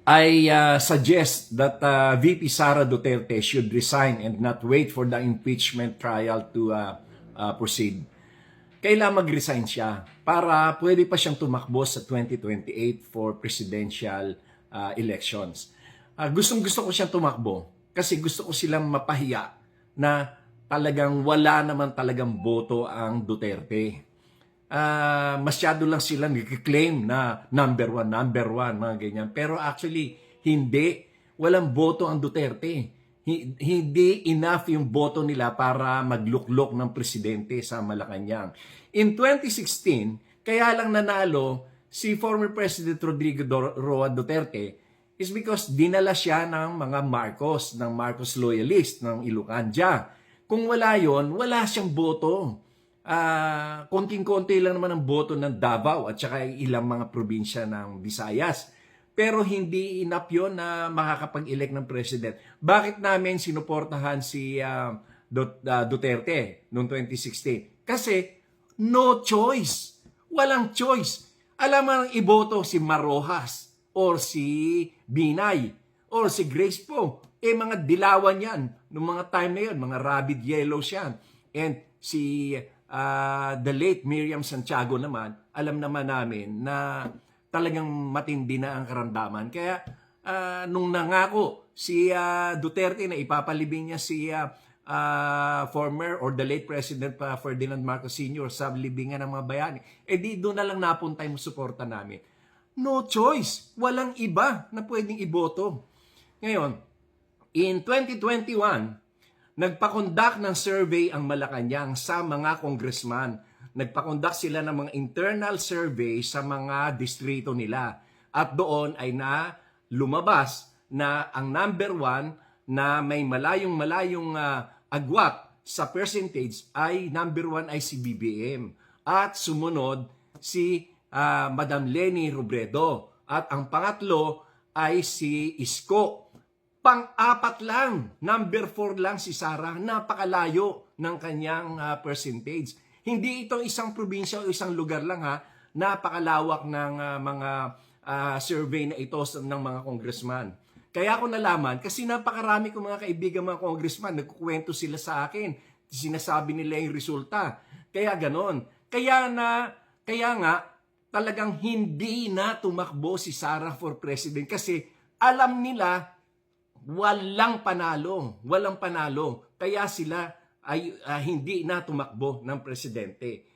I suggest that VP Sara Duterte should resign and not wait for the impeachment trial to proceed. Kailangan mag-resign siya para pwede pa siyang tumakbo sa 2028 for presidential elections. Gustong-gusto ko siyang tumakbo kasi gusto ko silang mapahiya na talagang wala naman talagang boto ang Duterte. Masyado lang sila nag-claim na number one, mga ganyan. Pero actually, hindi. Walang boto ang Duterte. Hindi enough yung boto nila para magluklok ng presidente sa Malacanang. In 2016, kaya lang nanalo si former President Rodrigo Roa Duterte is because dinala siya ng mga Marcos, ng Marcos loyalist, ng Ilocanja. Kung wala yon, wala siyang boto. Konting-konti lang naman ang boto ng Davao at saka ilang mga probinsya ng Visayas. Pero hindi enough yun na makakapag-elect ng president. Bakit namin sinuportahan si Duterte noong 2016? Kasi no choice. Walang choice. Alam mo ang iboto si Marojas or si Binay or si Grace Poe. Mga dilawan yan. Noong mga time na yun, mga rabid yellows yan. And si the late Miriam Santiago naman, alam naman namin na talagang matindi na ang karamdaman. Kaya nung nangako si Duterte na ipapalibing niya si former or the late President Ferdinand Marcos Sr. sa libingan ng mga bayani, di doon na lang napunta yung suporta namin. No choice. Walang iba na pwedeng iboto. Ngayon, in 2021, nagpakondak ng survey ang Malacanang sa mga congressman. Nagpakondak sila ng mga internal survey sa mga distrito nila. At doon ay lumabas na ang number one na may malayong agwat sa percentage ay number one ay si BBM. At sumunod si Madam Leni Robredo. At ang pangatlo ay si Isko. Pang-apat lang, number 4 lang si Sara, napakalayo ng kanyang percentage. Hindi ito isang probinsya o isang lugar lang napakalawak ng mga survey na ito ng mga congressman. Kaya ako nalaman, kasi napakarami kong mga kaibigan mga congressman, nagkukwento sila sa akin, sinasabi nila yung resulta. Kaya ganon. Kaya nga, talagang hindi na tumakbo si Sara for president kasi alam nila walang panalo. Kaya sila ay hindi na tumakbo ng presidente.